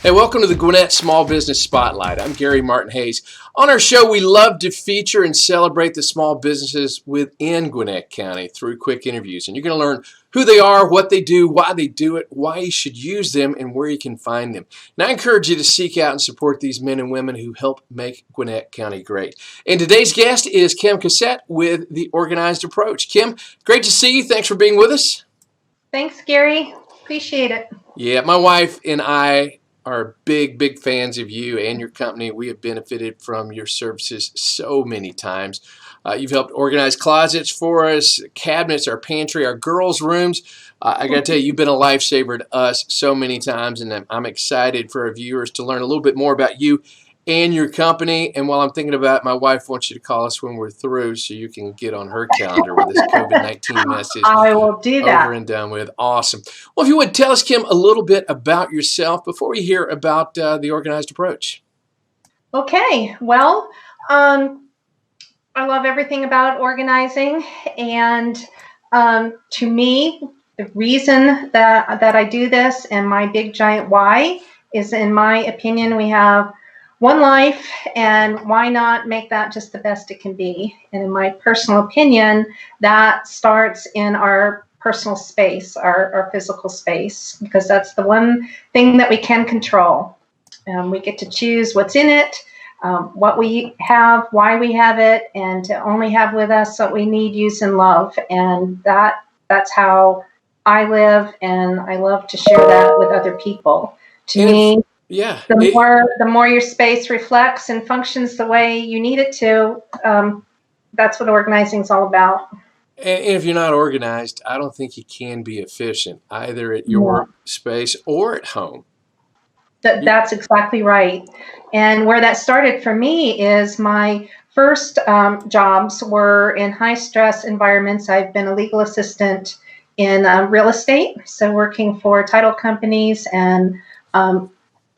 Hey, welcome to the Gwinnett Small Business Spotlight. I'm Gary Martin Hayes. On our show, we love to feature and celebrate the small businesses within Gwinnett County through quick interviews. And you're going to learn who they are, what they do, why they do it, why you should use them, and where you can find them. And I encourage you to seek out and support these men and women who help make Gwinnett County great. And today's guest is Kim Cossette with The Organized Approach. Kim, great to see you. Thanks for being with us. Thanks, Gary. Appreciate it. Yeah, my wife and I are big fans of you and your company. We have benefited from your services so many times. You've helped organize closets for us, cabinets, our pantry, our girls' rooms. I got to tell you, you've been a lifesaver to us so many times, and I'm excited for our viewers to learn a little bit more about you and your company. And while I'm thinking about it, my wife wants you to call us when we're through so you can get on her calendar with this COVID-19 message. I will do that. Over and done with. Awesome. Well, if you would tell us, Kim, a little bit about yourself before we hear about the Organized Approach. Okay. Well, I love everything about organizing. And to me, the reason that I do this and my big giant why is, in my opinion, we have one life, and why not make that just the best it can be? And in my personal opinion, that starts in our personal space, our physical space, because that's the one thing that we can control. We get to choose what's in it, what we have, why we have it, and to only have with us what we need, use, and love. And that's how I live, and I love to share that with other people. To me, yeah, the more your space reflects and functions the way you need it to, that's what organizing is all about. And if you're not organized, I don't think you can be efficient either at your space or at home. That's exactly right. And where that started for me is my first jobs were in high stress environments. I've been a legal assistant in real estate, so working for title companies and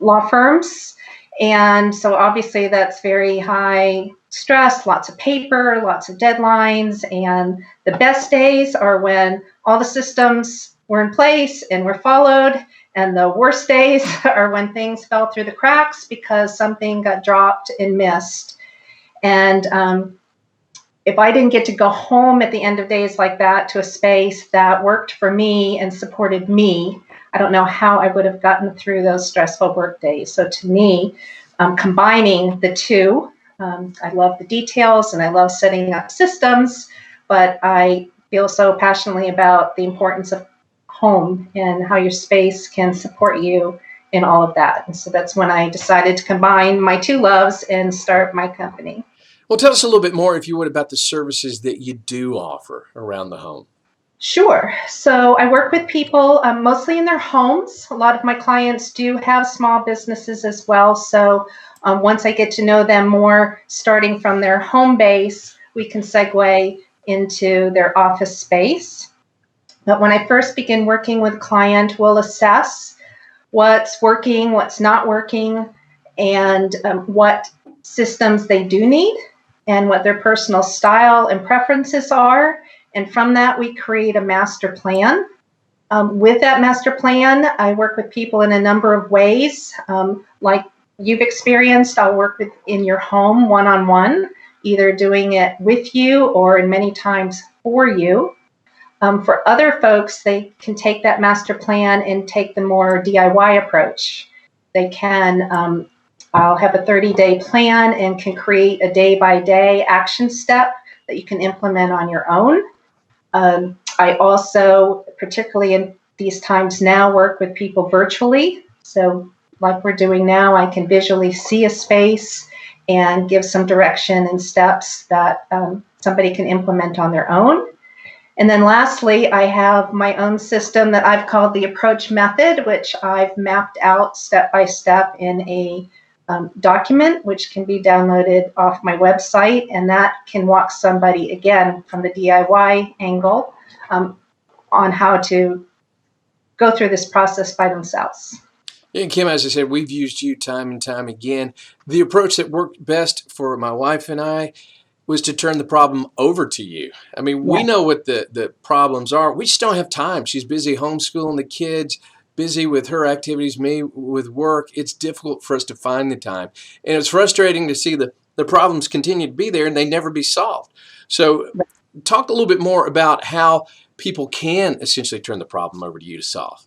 law firms. And so obviously that's very high stress, lots of paper, lots of deadlines. And the best days are when all the systems were in place and were followed. And the worst days are when things fell through the cracks because something got dropped and missed. And if I didn't get to go home at the end of days like that to a space that worked for me and supported me, I don't know how I would have gotten through those stressful work days. So to me, combining the two, I love the details and I love setting up systems, but I feel so passionately about the importance of home and how your space can support you in all of that. And so that's when I decided to combine my two loves and start my company. Well, tell us a little bit more, if you would, about the services that you do offer around the home. Sure. So I work with people mostly in their homes. A lot of my clients do have small businesses as well. So once I get to know them more, starting from their home base, we can segue into their office space. But when I first begin working with a client, we'll assess what's working, what's not working, and what systems they do need, and what their personal style and preferences are. And from that, we create a master plan. With that master plan, I work with people in a number of ways. Like you've experienced, I'll work with in your home one-on-one, either doing it with you or in many times for you. For other folks, they can take that master plan and take the more DIY approach. They can, I'll have a 30-day plan and can create a day-by-day action step that you can implement on your own. I also, particularly in these times now, work with people virtually. So like we're doing now, I can visually see a space and give some direction and steps that somebody can implement on their own. And then lastly, I have my own system that I've called the approach method, which I've mapped out step by step in a document, which can be downloaded off my website. And that can walk somebody, again, from the DIY angle on how to go through this process by themselves. And Kim, as I said, we've used you time and time again. The approach that worked best for my wife and I was to turn the problem over to you. I mean, we know what the problems are. We just don't have time. She's busy homeschooling the kids, busy with her activities, me with work, it's difficult for us to find the time. And it's frustrating to see the problems continue to be there and they never be solved. So talk a little bit more about how people can essentially turn the problem over to you to solve.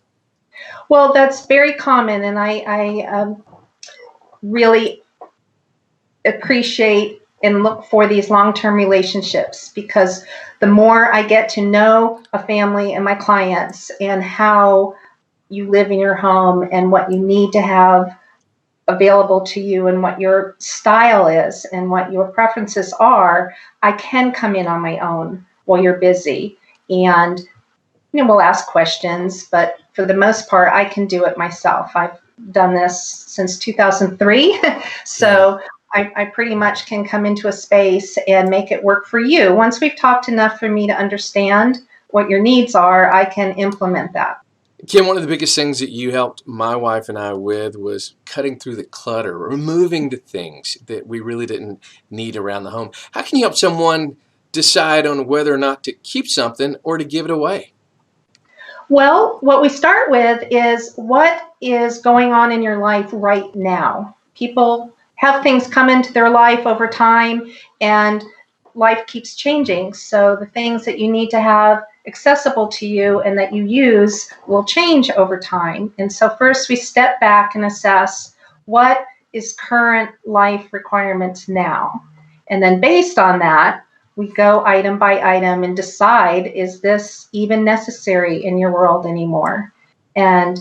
Well, that's very common, and I really appreciate and look for these long-term relationships, because the more I get to know a family and my clients and how you live in your home and what you need to have available to you and what your style is and what your preferences are, I can come in on my own while you're busy. And we'll ask questions, but for the most part, I can do it myself. I've done this since 2003, so I pretty much can come into a space and make it work for you. Once we've talked enough for me to understand what your needs are, I can implement that. Kim, one of the biggest things that you helped my wife and I with was cutting through the clutter, removing the things that we really didn't need around the home. How can you help someone decide on whether or not to keep something or to give it away? Well, what we start with is what is going on in your life right now. People have things come into their life over time, and life keeps changing. So the things that you need to have accessible to you and that you use will change over time. And so first we step back and assess what is current life requirements now. And then based on that, we go item by item and decide, is this even necessary in your world anymore? And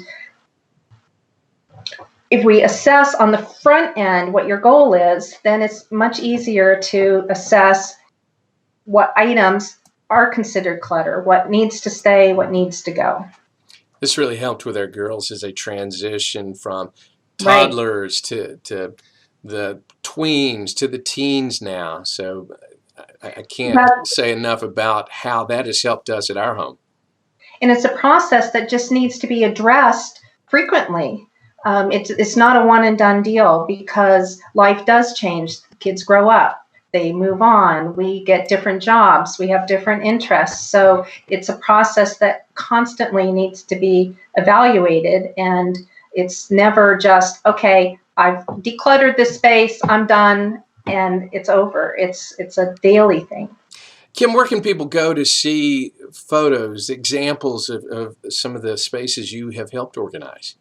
if we assess on the front end what your goal is, then it's much easier to assess what items are considered clutter, what needs to stay, what needs to go. This really helped with our girls as they transition from toddlers to the tweens to the teens now. So I can't say enough about how that has helped us at our home. And it's a process that just needs to be addressed frequently. It's not a one and done deal, because life does change. Kids grow up, they move on, we get different jobs, we have different interests. So it's a process that constantly needs to be evaluated, and it's never just, okay, I've decluttered this space, I'm done, and it's over. It's a daily thing. Kim, where can people go to see photos, examples of some of the spaces you have helped organize?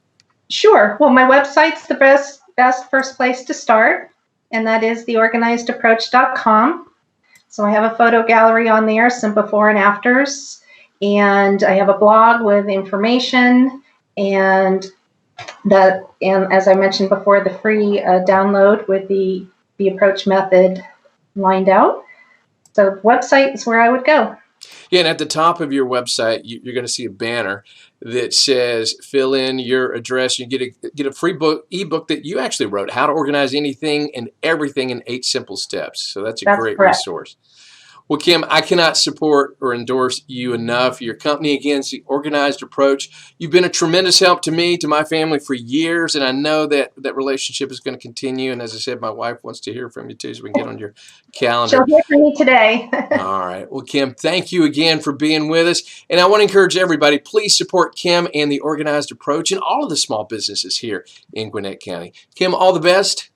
Sure. Well, my website's the best first place to start, and that is theorganizedapproach.com. So I have a photo gallery on there, some before and afters, and I have a blog with information, and as I mentioned before, the free download with the approach method lined out. So the website is where I would go. Yeah, and at the top of your website, you're going to see a banner that says fill in your address. You get a free ebook that you actually wrote, How to Organize Anything and Everything in 8 Simple Steps. So that's a great resource. Well, Kim, I cannot support or endorse you enough. Your company, again, is the Organized Approach. You've been a tremendous help to me, to my family for years, and I know that relationship is going to continue. And as I said, my wife wants to hear from you too, so we can get on your calendar. She'll hear from me today. All right. Well, Kim, thank you again for being with us. And I want to encourage everybody, please support Kim and the Organized Approach and all of the small businesses here in Gwinnett County. Kim, all the best.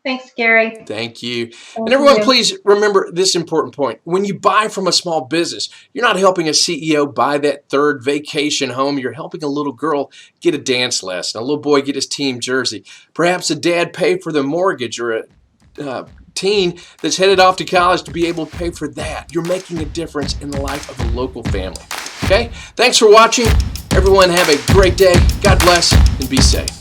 Thanks, Gary. Thank you. And everyone, please remember this important point. When you buy from a small business, you're not helping a CEO buy that third vacation home. You're helping a little girl get a dance lesson, a little boy get his team jersey, perhaps a dad pay for the mortgage, or a teen that's headed off to college to be able to pay for that. You're making a difference in the life of a local family. Okay? Thanks for watching. Everyone have a great day. God bless and be safe.